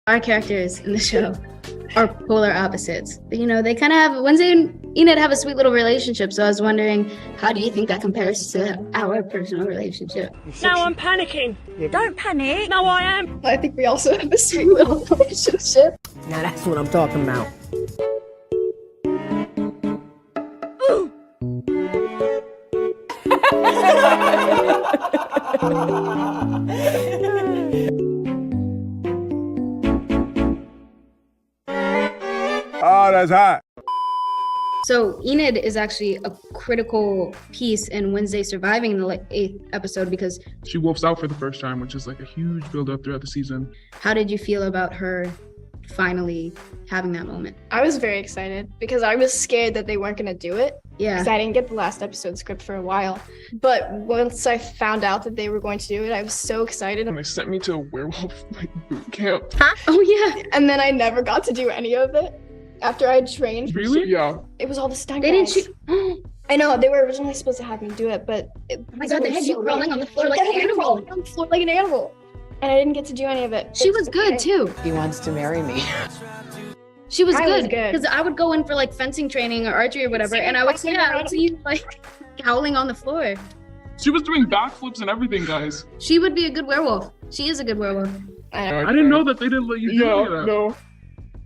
Our characters in the show are polar opposites. You know, they kind of have, Wednesday and Enid have a sweet little relationship. So I was wondering, how do you think that compares to our personal relationship? Now I'm panicking. Don't panic. No, I am. I think we also have a sweet little relationship. Now that's what I'm talking about. Oh, that's hot. So Enid is actually a critical piece in Wednesday surviving in the 8th episode because she wolfs out for the first time, which is like a huge build-up throughout the season. How did you feel about her finally having that moment? I was very excited because I was scared that they weren't going to do it. Yeah. Because I didn't get the last episode script for a while. But once I found out that they were going to do it, I was so excited. And they sent me to a werewolf boot camp. Huh? Oh, yeah. And then I never got to do any of it after I trained. Really? Yeah. It was all the stunt They guys. didn't shoot. I know, they were originally supposed to have me do it, but... Oh my God, they had you crawling on the floor like an animal. On the floor like an animal. And I didn't get to do any of it. She was good, too. He wants to marry me. She was I was good good. because I would go in for like fencing training or archery or whatever, and I would see you like howling on the floor. She was doing backflips and everything, guys. She would be a good werewolf. She is a good werewolf. I know. I didn't know that they didn't let you do any of that. No.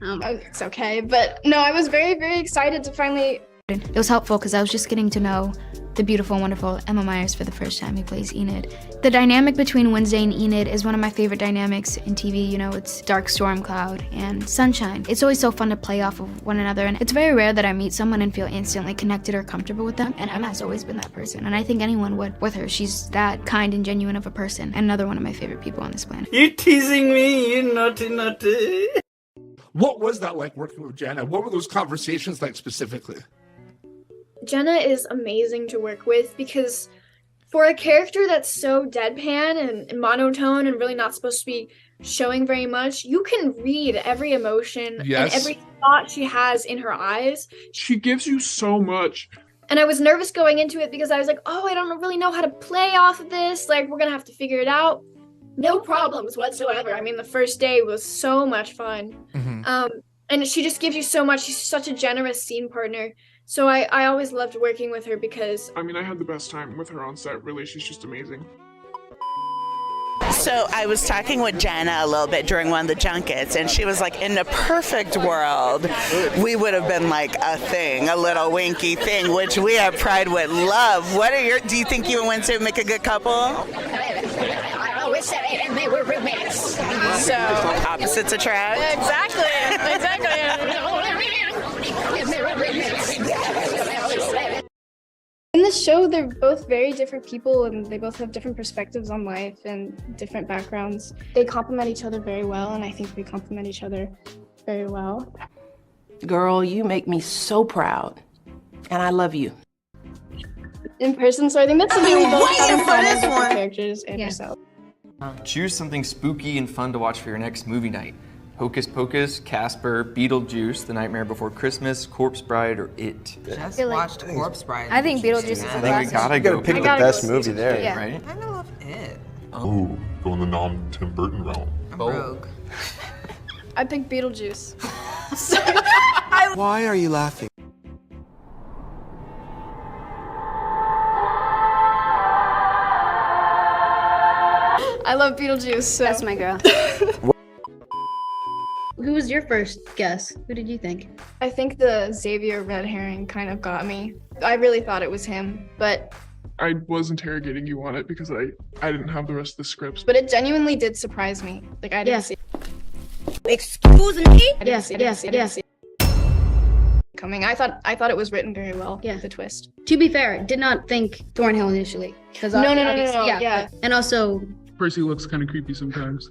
It's okay, but no, I was very, very excited to finally... It was helpful because I was just getting to know the beautiful, wonderful Emma Myers for the first time, who plays Enid. The dynamic between Wednesday and Enid is one of my favorite dynamics in TV. You know, it's dark storm cloud and sunshine. It's always so fun to play off of one another, and it's very rare that I meet someone and feel instantly connected or comfortable with them, and Emma has always been that person, and I think anyone would with her. She's that kind and genuine of a person, and another one of my favorite people on this planet. You're teasing me, you naughty. What was that like working with Jenna? What were those conversations like specifically? Jenna is amazing to work with because for a character that's so deadpan and monotone and really not supposed to be showing very much, you can read every emotion and every thought she has in her eyes. She gives you so much. And I was nervous going into it because I was like, oh, I don't really know how to play off of this. Like, we're going to have to figure it out. No problems whatsoever. I mean, the first day was so much fun. Mm-hmm. And she just gives you so much. She's such a generous scene partner. So I always loved working with her because... I mean, I had the best time with her on set, really. She's just amazing. So I was talking with Jenna a little bit during one of the junkets, and she was like, in the perfect world, we would have been like a thing, a little winky thing, which we at Pride would love. Do you think you and Wednesday would make a good couple? I always said it, and they were roommates. So, opposites attract? Exactly. In the show, they're both very different people and they both have different perspectives on life and different backgrounds. They complement each other very well, and I think we complement each other very well. Girl, you make me so proud. And I love you. In person, so I think that's something we both have in common with the characters and yourself. Choose something spooky and fun to watch for your next movie night. Hocus Pocus, Casper, Beetlejuice, The Nightmare Before Christmas, Corpse Bride, or It. Just watched Corpse Bride. I think Beetlejuice is a I think we gotta go pick the best movie there. Yeah. right? I love It. Ooh, go in the non-Tim Burton realm. I'm rogue. I think Beetlejuice. Why are you laughing? I love Beetlejuice, so... That's my girl. Who was your first guess? Who did you think? I think the Xavier red herring kind of got me. I really thought it was him, but I was interrogating you on it because I didn't have the rest of the scripts. it genuinely did surprise me. Like, I didn't see Excuse me? Yes. coming. I thought it was written very well. Yeah. The twist. To be fair, did not think Thornhill initially. No. Yeah. And also, Percy looks kind of creepy sometimes.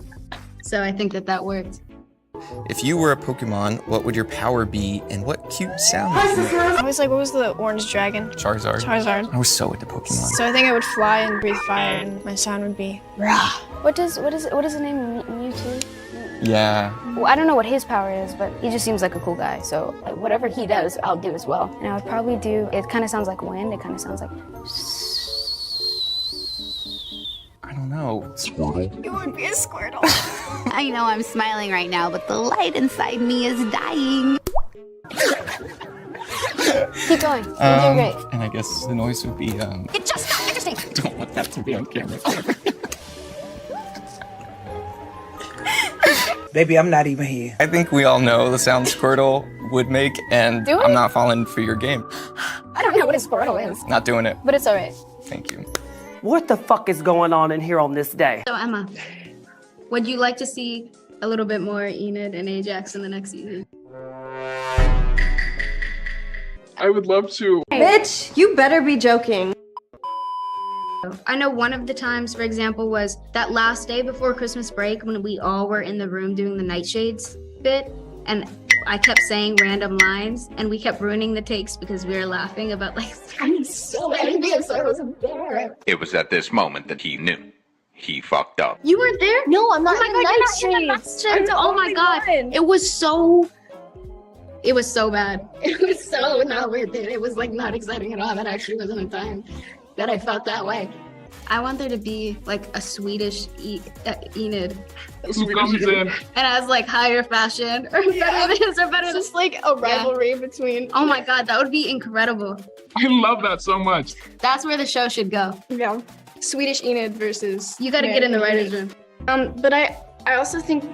so I think that worked. If you were a Pokemon, what would your power be, and what cute sound would you make? I was like, what was the orange dragon? Charizard. Charizard. I was so into Pokemon. So I think I would fly and breathe fire, and my sound would be rah. What is the name of Mewtwo? Yeah. Well, I don't know what his power is, but he just seems like a cool guy. So like, whatever he does, I'll do as well. And I would probably do, it kind of sounds like wind. It kind of sounds like... I don't know. Squirtle. It would be a Squirtle. I know I'm smiling right now, but the light inside me is dying. Keep going. You're doing great. And I guess the noise would be, It just got interesting. I don't want that to be on camera. Baby, I'm not even here. I think we all know the sound Squirtle would make, and Do I'm it? not falling for your game. I don't know what a Squirtle is, Not doing it. but it's all right. Thank you. What the fuck is going on in here on this day? So Emma, would you like to see a little bit more Enid and Ajax in the next season? I would love to. Bitch, you better be joking. I know one of the times, for example, was that last day before Christmas break when we all were in the room doing the Nightshades bit, and I kept saying random lines, and we kept ruining the takes because we were laughing about like, I'm so envious I wasn't there. It was at this moment that he knew. He fucked up. You weren't there? No, I'm not Oh my God, you're not in the Nightshades. Oh my God. It was so bad. It was so not worth it. It was like not exciting at all. That actually wasn't a time that I felt that way. I want there to be like a Swedish Enid. Who comes in? And has like higher fashion or better this or better Just like a rivalry between. Oh my God, that would be incredible. I love that so much. That's where the show should go. Yeah. Swedish Enid versus. You got to get in the writer's room. But I also think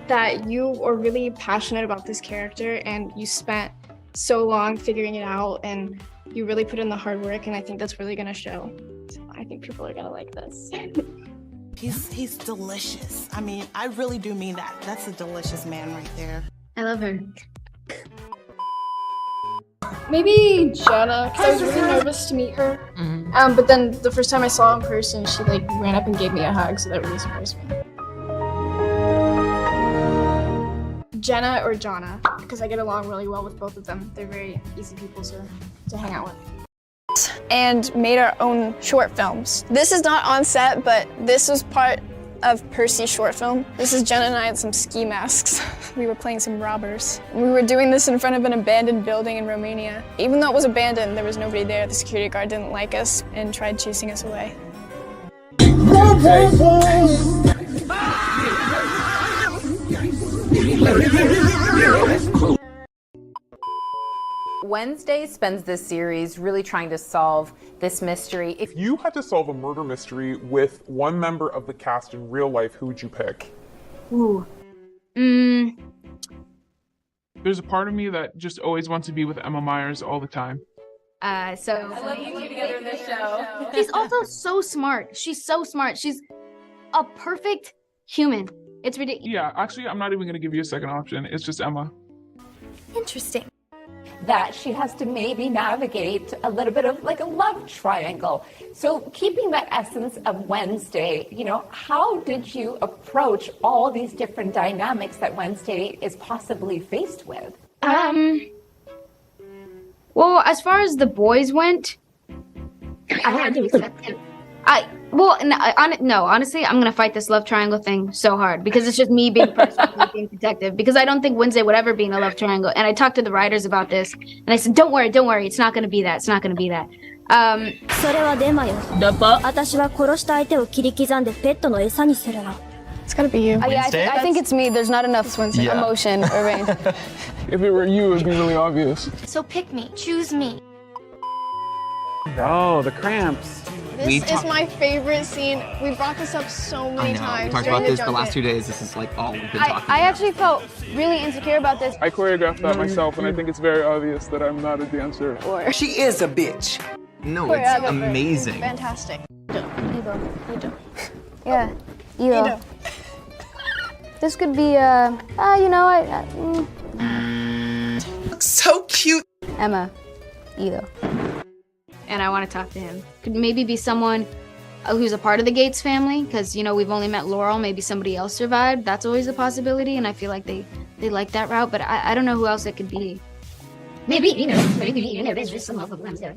that you are really passionate about this character and you spent so long figuring it out and you really put in the hard work, and I think that's really gonna show. So I think people are gonna like this. He's delicious. I mean, I really do mean that. That's a delicious man right there. I love her. Maybe Jenna, because I was really nervous to meet her. But then the first time I saw her in person, she like ran up and gave me a hug, so that really surprised me. Jenna or Jonna, because I get along really well with both of them. They're very easy people to hang out with. And made our own short films. This is not on set, but this was part of Percy's short film. This is Jenna and I in some ski masks. We were playing some robbers. We were doing this in front of an abandoned building in Romania. Even though it was abandoned, there was nobody there. The security guard didn't like us and tried chasing us away. Wednesday spends this series really trying to solve this mystery. If you had to solve a murder mystery with one member of the cast in real life, who would you pick? Ooh. There's a part of me that just always wants to be with Emma Myers all the time. I love you two together in this show. She's also so smart. She's so smart. She's a perfect human. It's ridiculous. Yeah, actually, I'm not even going to give you a second option. It's just Emma. Interesting. That she has to maybe navigate a little bit of like a love triangle. So keeping that essence of Wednesday, you know, how did you approach all these different dynamics that Wednesday is possibly faced with? Well, as far as the boys went, I had to accept it. Honestly, I'm gonna fight this love triangle thing so hard because it's just me being personally being protective. Because I don't think Wednesday would ever be in a love triangle. And I talked to the writers about this, and I said, "Don't worry, it's not gonna be that. It's not gonna be that." それはデマよ。私は殺した相手を切り刻んでペットの餌にするの。 It's gotta be you. I think it's me. There's not enough emotion or range. If it were you, it would be really obvious. So pick me. Choose me. Oh, the cramps. This is my favorite scene. We brought this up so many times. We talked about this the last 2 days. This is like all we've been talking about. I actually felt really insecure about this. I choreographed that myself, and I think it's very obvious that I'm not a dancer. She is a bitch. No, it's amazing. Fantastic. Yeah. Elo. This could be, So cute. Emma. Elo. And I want to talk to him. Could maybe be someone who's a part of the Gates family, because, we've only met Laurel. Maybe somebody else survived. That's always a possibility, and I feel like they like that route, but I don't know who else it could be. Maybe, maybe Enid is just some love of Wednesday.